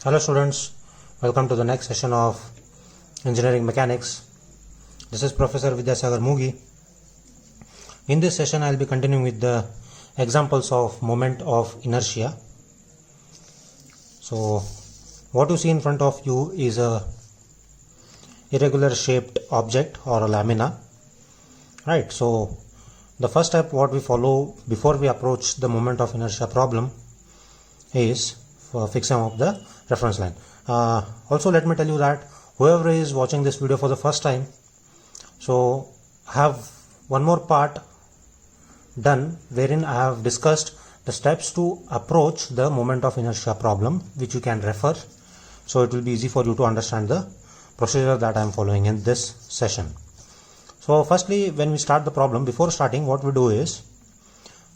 Hello students, welcome to the next session of Engineering Mechanics. This is Professor Vidyasagar Mugi. In this session I will be continuing with the examples of moment of inertia. So what you see in front of you is a irregular shaped object or a lamina. Right, so the first step what we follow before we approach the moment of inertia problem is for fixing of the reference line. Also let me tell you that whoever is watching this video for the first time, so I have one more part done wherein I have discussed the steps to approach the moment of inertia problem, which you can refer, so it will be easy for you to understand the procedure that I am following in this session. So firstly, when we start the problem, before starting what we do is,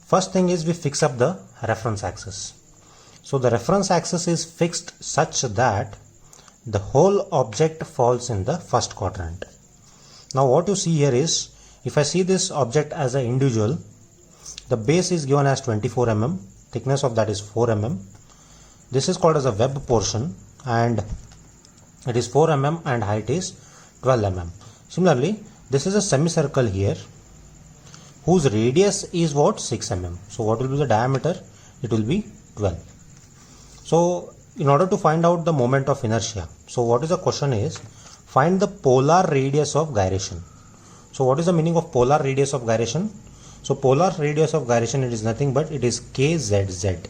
first thing is we fix up the reference axis. So the reference axis is fixed such that the whole object falls in the first quadrant. Now what you see here is, if I see this object as an individual, the base is given as 24 mm, thickness of that is 4 mm. This is called as a web portion and it is 4 mm and height is 12 mm. Similarly, this is a semicircle here whose radius is what? 6 mm. So what will be the diameter? It will be 12. So in order to find out the moment of inertia, so what is the question is, find the polar radius of gyration. So what is the meaning of polar radius of gyration? So polar radius of gyration, it is nothing but it is kzz.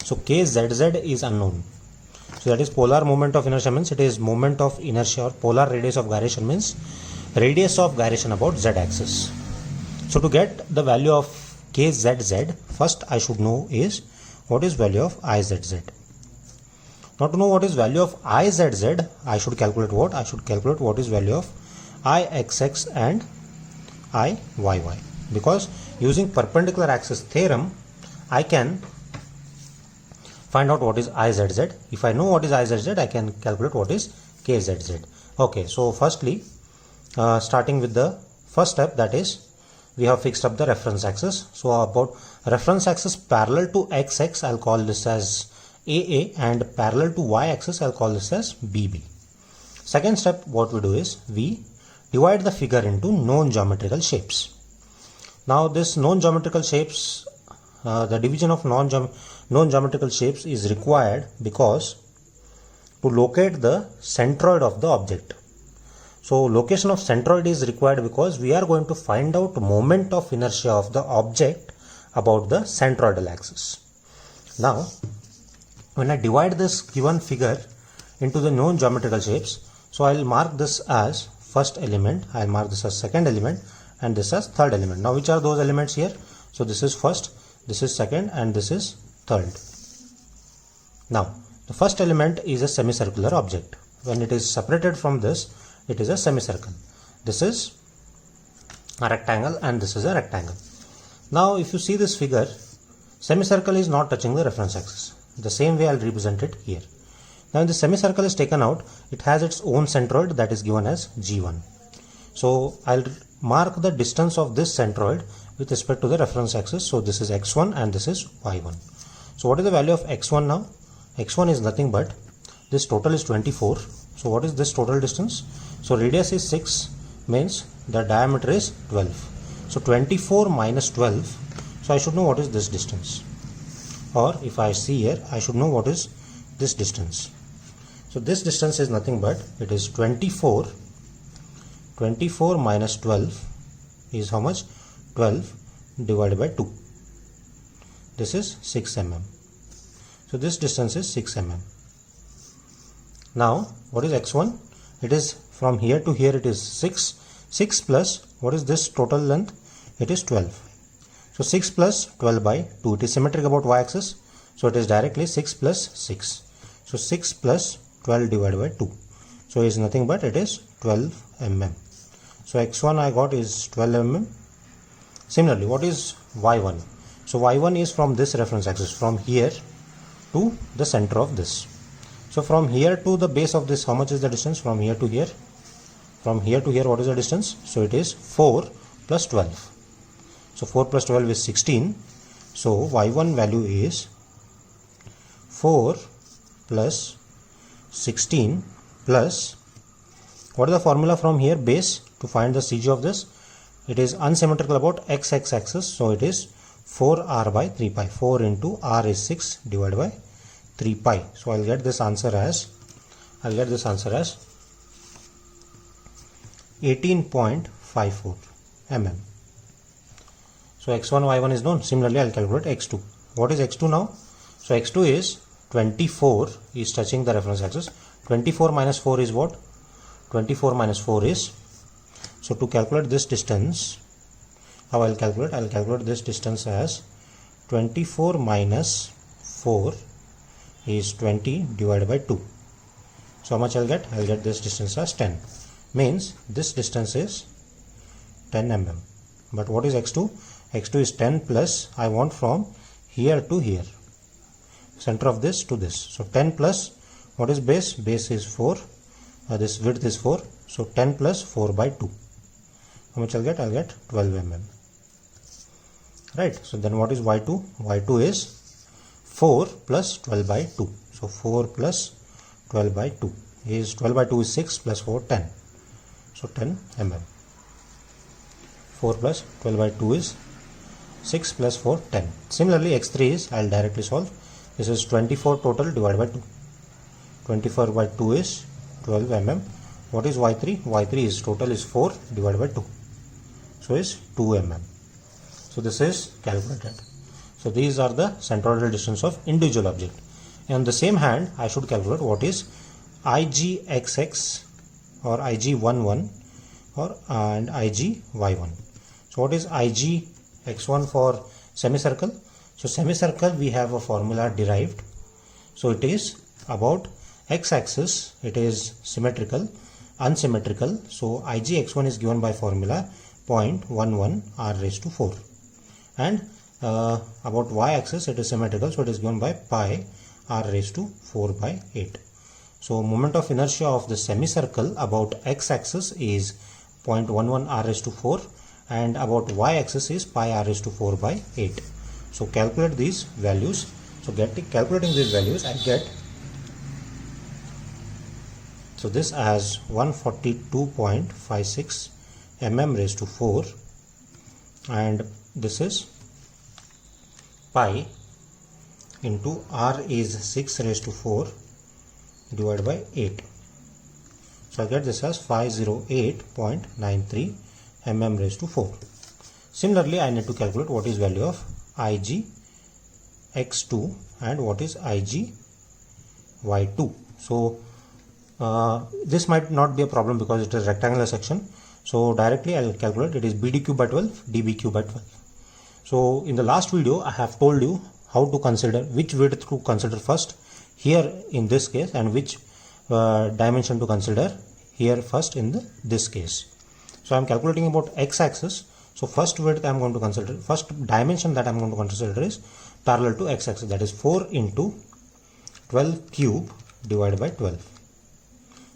So kzz is unknown. So that is polar moment of inertia, means it is moment of inertia, or polar radius of gyration means radius of gyration about z axis. So to get the value of kzz, first I should know is what is value of izz. Now to know what is value of izz, I should calculate what? I should calculate what is value of ixx and iyy, because using perpendicular axis theorem I can find out what is izz. If I know what is izz, I can calculate what is kzz. Okay, so firstly, starting with the first step, that is we have fixed up the reference axis. So about reference axis parallel to xx, I'll call this as AA, and parallel to y-axis I'll call this as BB. Second step, what we do is we divide the figure into known geometrical shapes. Now this known geometrical shapes, the division of known geometrical shapes is required because to locate the centroid of the object. So location of centroid is required because we are going to find out moment of inertia of the object about the centroidal axis. Now when I divide this given figure into the known geometrical shapes, so I will mark this as first element, I will mark this as second element, and this as third element. Now which are those elements here? So this is first, this is second, and this is third. Now the first element is a semicircular object. When it is separated from this, it is a semicircle. This is a rectangle and this is a rectangle. Now if you see this figure, semicircle is not touching the reference axis. The same way I'll represent it here. Now when the semicircle is taken out, it has its own centroid that is given as G1. So I'll mark the distance of this centroid with respect to the reference axis. So this is x1 and this is y1. So what is the value of x1 now? x1 is nothing but this total is 24. So what is this total distance? So radius is 6, means the diameter is 12. So 24 minus 12. So I should know what is this distance. Or if I see here, I should know what is this distance. So this distance is nothing but it is 24. 24 minus 12 is how much? 12 divided by 2. This is 6 mm. So this distance is 6 mm. Now what is x1? It is from here to here, it is 6. 6 plus what is this total length? It is 12. So 6 plus 12 by 2. It is symmetric about y-axis. So it is directly 6 plus 6. So 6 plus 12 divided by 2. So it is nothing but it is 12 mm. So x1 I got is 12 mm. Similarly, what is y1? So y1 is from this reference axis, from here to the center of this. So from here to the base of this, how much is the distance? From here to here. From here to here, what is the distance? So it is 4 plus 12. So 4 plus 12 is 16. So y1 value is 4 plus 16 plus, what is the formula from here? Base, to find the CG of this. It is unsymmetrical about x-x axis, so it is 4r by 3 pi. 4 into r is 6 divided by 3 pi. So I'll get this answer as 18.54 mm. So x1, y1 is known. Similarly, I'll calculate x2. What is x2 now? So x2 is 24 is touching the reference axis. 24 minus 4 is what? 24 minus 4 is, so to calculate this distance, how I'll calculate? I'll calculate this distance as 24 minus 4 is 20 divided by 2. So how much I'll get? I'll get this distance as 10. Means this distance is 10 mm. But what is x2? x2 is 10 plus, I want from here to here, center of this to this. So 10 plus, what is base? Base is 4. This width is 4. So 10 plus 4 by 2. How much I'll get? I'll get 12 mm. Right. So then what is y2? y2 is 4 plus 12 by 2. So 4 plus 12 by 2 is 12 by 2 is 6 plus 4 10. So 10 mm. 4 plus 12 by 2 is 6 plus 4 10. Similarly, x3 is, I'll directly solve. This is 24 total divided by 2. 24 by 2 is 12 mm. What is y3? y3 is total is 4 divided by 2. So is 2 mm. So this is calculated. So these are the centroidal distance of individual object. And on the same hand, I should calculate what is IGXX or IG11 and IGY1. So what is IGX1 for semicircle? So semicircle, we have a formula derived. So it is about x-axis, it is symmetrical, unsymmetrical. So IGX1 is given by formula 0.11 r raised to 4. And about y-axis, it is symmetrical, so it is given by pi r raised to 4 by 8. So moment of inertia of the semicircle about x-axis is 0.11 r raised to 4 and about y-axis is pi r raised to 4 by 8. So calculate these values. So calculating these values, I get, so this as 142.56 mm raised to 4 and this is pi into r is 6 raised to 4 divided by 8. So I get this as 508.93 mm raised to 4. Similarly, I need to calculate what is value of IGX2 and what is IGY2. So this might not be a problem because it is rectangular section. So directly I will calculate. It is BD cube by 12, DB cube by 12. So in the last video, I have told you how to consider, which width to consider first here in this case and which dimension to consider here first in this case. So I am calculating about x-axis. So first width I am going to consider, first dimension that I am going to consider is parallel to x-axis, that is 4 into 12 cube divided by 12.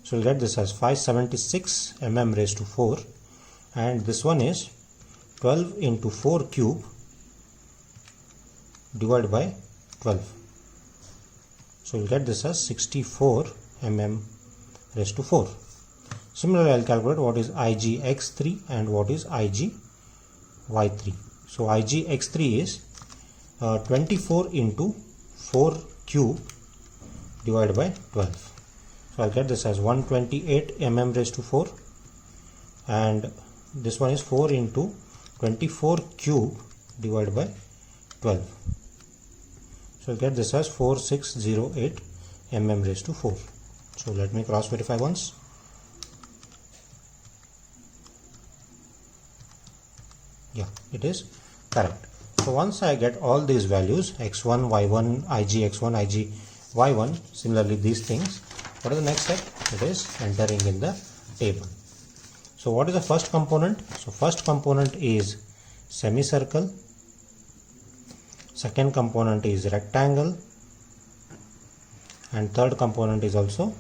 So we'll get this as 576 mm raised to 4 and this one is 12 into 4 cube divided by 12. So we'll get this as 64 mm raised to 4. Similarly, I'll calculate what is IGX3 and what is IGY3. So IGX3 is 24 into 4 cube divided by 12. So I'll get this as 128 mm raised to 4 and this one is 4 into 24 cube divided by 12. So I'll get this as 4608 mm raised to 4. So let me cross verify once. Yeah, it is correct. So once I get all these values, x1, y1, IGX1, IGY1, similarly these things, what is the next step? It is entering in the table. So what is the first component? So first component is semicircle, second component is rectangle, and third component is also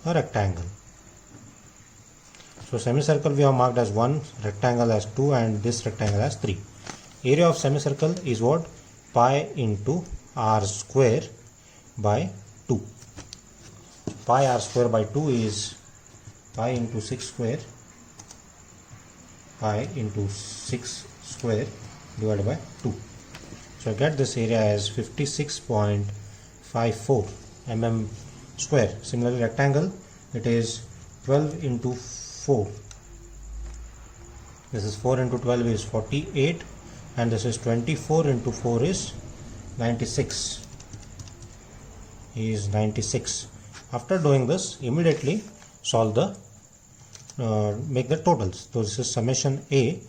a rectangle. So semicircle we have marked as 1, rectangle as 2 and this rectangle as 3. Area of semicircle is what? Pi into r square by 2. pi r square by 2 is pi into 6 square, pi into 6 square divided by 2. So I get this area as 56.54 mm square. Similarly, rectangle, it is 12 into 4. This is 4 into 12 is 48, and this is 24 into 4 is 96. Is 96. After doing this, immediately solve the make the totals. So this is summation A.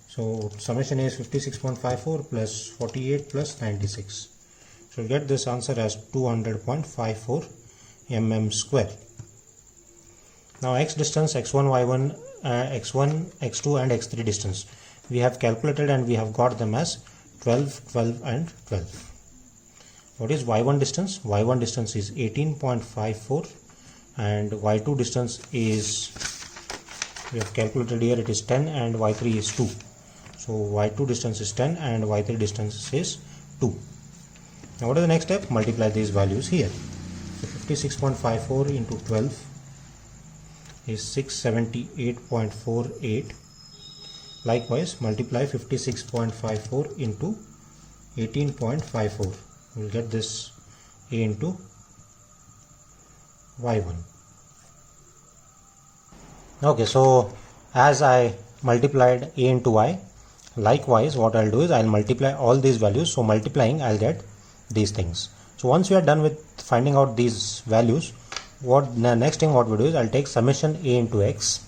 So summation A is 56.54 plus 48 plus 96. So you get this answer as 200.54 mm square. Now x distance, x1, y1, x1, x2 and x3 distance we have calculated, and we have got them as 12, 12 and 12. What is y1 distance? Y1 distance is 18.54, and y2 distance is, we have calculated here, it is 10, and y3 is 2. So y2 distance is 10 and y3 distance is 2. Now what is the next step? Multiply these values here. So 56.54 into 12 is 678.48. Likewise, multiply 56.54 into 18.54. We will get this A into y1. Okay, so as I multiplied A into y, likewise what I'll do is I'll multiply all these values. So multiplying, I'll get these things. So once we are done with finding out these values, what the next thing what we do is I'll take summation A into x,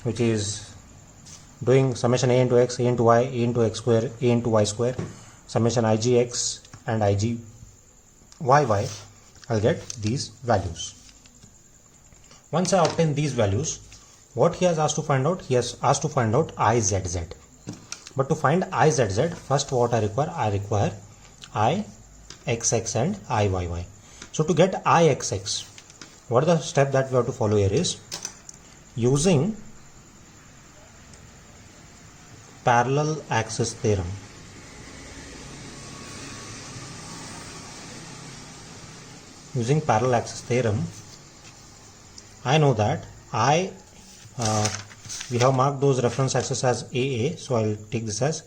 which is doing summation A into x, A into y, A into x square, A into y square, summation igx and igyy. I'll get these values. Once I obtain these values, what he has asked to find out? He has asked to find out izz. But to find izz, first what I require ixx and iyy. So to get ixx, what is the step that we have to follow here is using parallel axis theorem. Using parallel axis theorem, I know that we have marked those reference axes as AA, so I'll take this as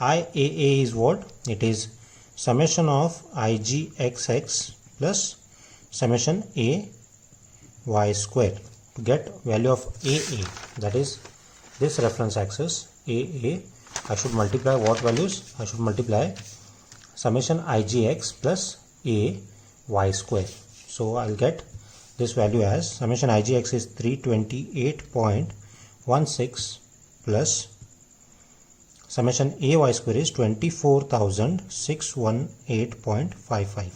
IAA is what? It is summation of IGXX plus summation AY square. To get value of AA, that is this reference axis AA, I should multiply what values? I should multiply summation IGX plus AY square. So I'll get this value as summation IGX is 328.16 plus summation AY square is 24,618.55.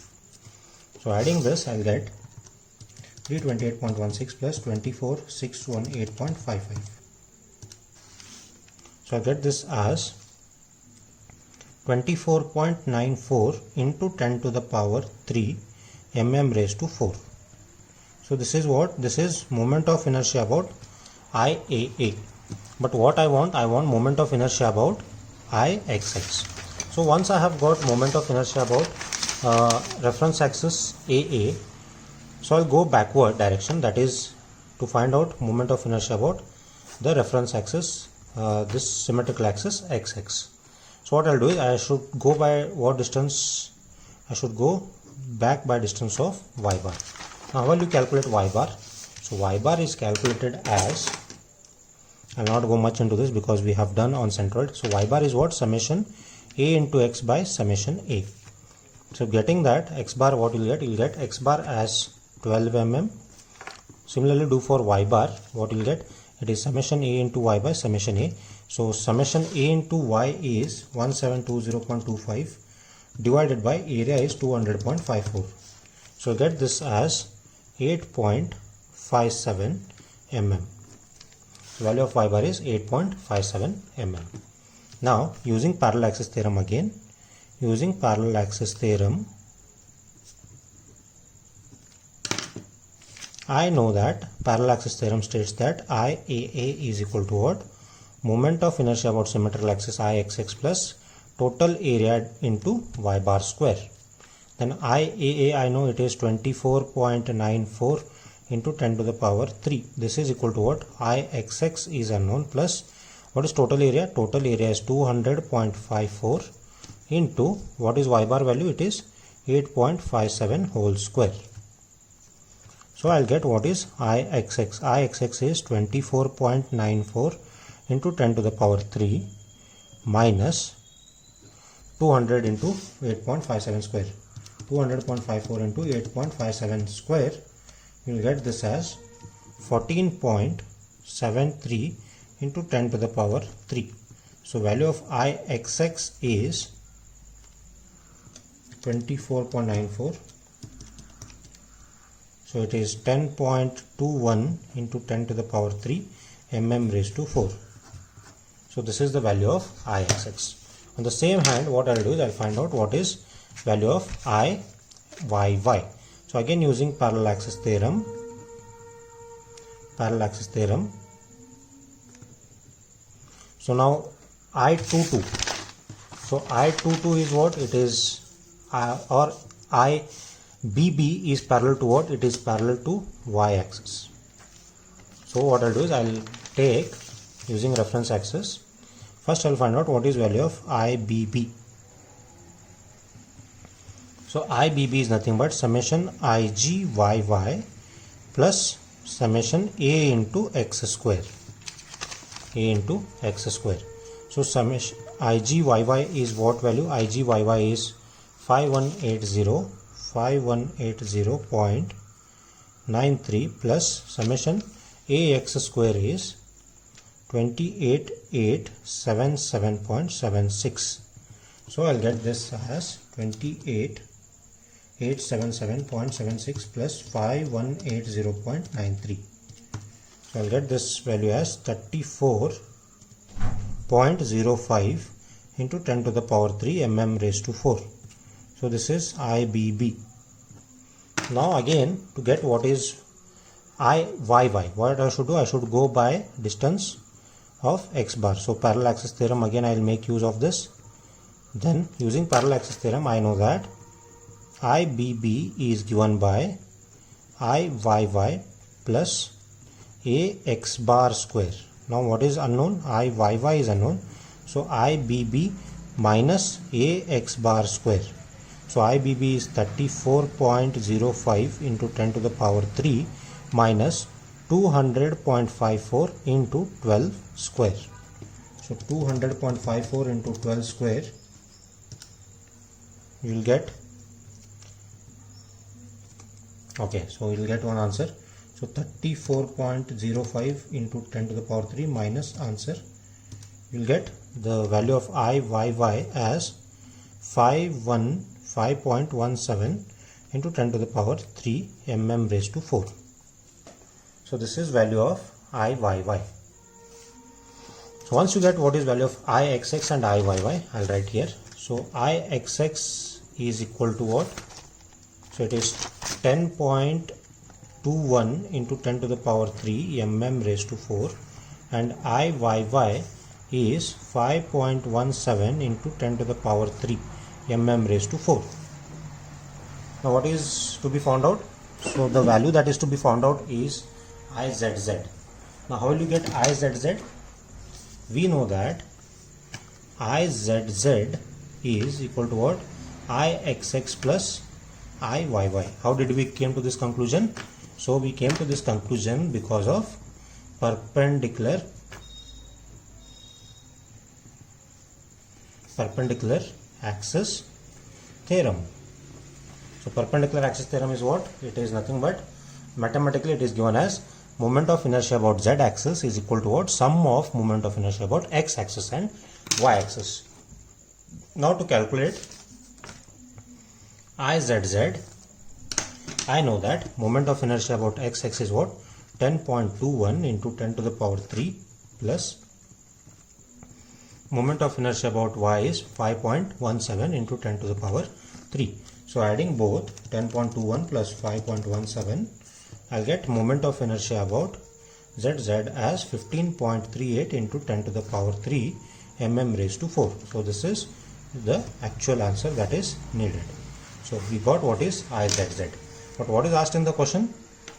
So adding this, I'll get 328.16 plus 24,618.55. So I get this as 24.94 into 10 to the power 3 mm raised to 4. So this is what? This is moment of inertia about IAA. But what I want moment of inertia about IXX. So once I have got moment of inertia about reference axis AA, so I'll go backward direction, that is to find out moment of inertia about the reference axis, this symmetrical axis XX. So what I'll do is I should go by what distance? I should go back by distance of y bar. Now how will you calculate y bar? So y bar is calculated as, I'll not go much into this because we have done on centroid. So y bar is what? Summation A into x by summation A. So getting that x bar, what you'll get? You'll get x bar as 12 mm. Similarly do for y bar, what you'll get? It is summation A into y by summation A. So summation A into y is 1720.25 divided by area is 200.54. So get this as 8.57 mm. So value of y bar is 8.57 mm. Now using parallel axis theorem again, using parallel axis theorem, I know that parallel axis theorem states that IAA is equal to what? Moment of inertia about symmetrical axis IXX plus total area into y bar square. Then IAA, I know it is 24.94 into 10 to the power 3. This is equal to what? Ixx is unknown plus what is total area? Total area is 200.54 into what is y bar value? It is 8.57 whole square. So I'll get what is Ixx. Ixx is 24.94 into 10 to the power 3 minus 200 into 8.57 square. 200.54 into 8.57 square, you will get this as 14.73 into 10 to the power 3. So value of Ixx is 24.94. So it is 10.21 into 10 to the power 3 mm raised to 4. So this is the value of Ixx. On the same hand, what I'll do is I'll find out what is value of Iyy. So again using parallel axis theorem. So now I22. So I22 is what? It is or IBB is parallel to what? It is parallel to y-axis. So what I'll do is I'll take using reference axis. First I'll find out what is value of IBB. So IBB is nothing but summation IGYY plus summation A into X square. So summation IGYY is what value? IGYY is 5180.93 plus summation AX square is 28877.76. So I'll get this as 28877.76 plus 5180.93. So I'll get this value as 34.05 into 10 to the power 3 mm raised to 4. So this is IBB. Now again to get what is Iyy, what I should do? I should go by distance of x bar. So parallel axis theorem, again I will make use of this. Then using parallel axis theorem, I know that IBB is given by Iyy plus Ax bar square. Now what is unknown? Iyy is unknown. So IBB minus Ax bar square. So IBB is 34.05 into 10 to the power 3 minus 200.54 into 12 square. So 200.54 into 12 square, you will get, okay, so you will get one answer. So 34.05 into 10 to the power 3 minus answer, you will get the value of Iyy as 5.17 into 10 to the power 3 mm raised to 4. So this is value of Iyy. So once you get what is value of Ixx and Iyy, I'll write here. So Ixx is equal to what? So it is 10.21 into 10 to the power 3 mm raised to 4, and Iyy is 5.17 into 10 to the power 3 mm raised to 4. Now what is to be found out? So the value that is to be found out is Izz. Now how will you get Izz? We know that Izz is equal to what? Ixx plus Iyy. How did we came to this conclusion? So we came to this conclusion because of perpendicular axis theorem. So perpendicular axis theorem is what? It is nothing but, mathematically it is given as moment of inertia about z axis is equal to what? Sum of moment of inertia about x axis and y axis. Now to calculate Izz, I know that moment of inertia about x axis is what? 10.21 into 10 to the power 3 plus moment of inertia about y is 5.17 into 10 to the power 3. So adding both 10.21 plus 5.17, I'll get moment of inertia about zz as 15.38 into 10 to the power 3 mm raised to 4. So this is the actual answer that is needed. So we got what is Izz. But what is asked in the question?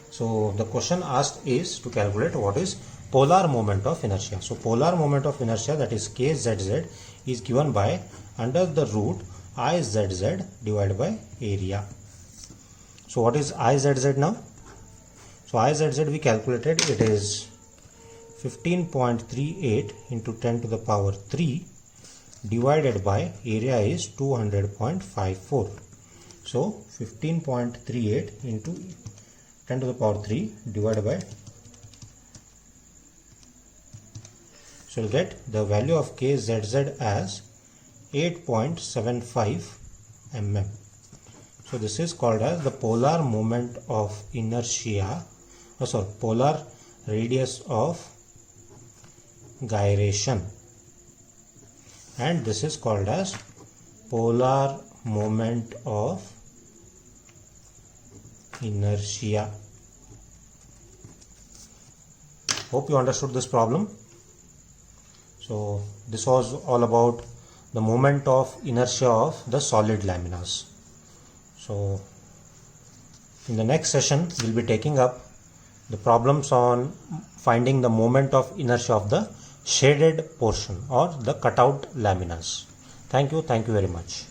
So the question asked is to calculate what is polar moment of inertia. So polar moment of inertia, that is kzz, is given by under the root izz divided by area. So what is izz now? So izz we calculated, it is 15.38 into 10 to the power 3 divided by area is 200.54. So 15.38 into 10 to the power 3 divided by, so we'll get the value of kzz as 8.75 mm. So this is called as the polar moment of inertia, polar radius of gyration, and this is called as polar moment of inertia. Hope you understood this problem. So this was all about the moment of inertia of the solid laminas. So in the next session we'll be taking up the problems on finding the moment of inertia of the shaded portion or the cutout laminas. Thank you very much.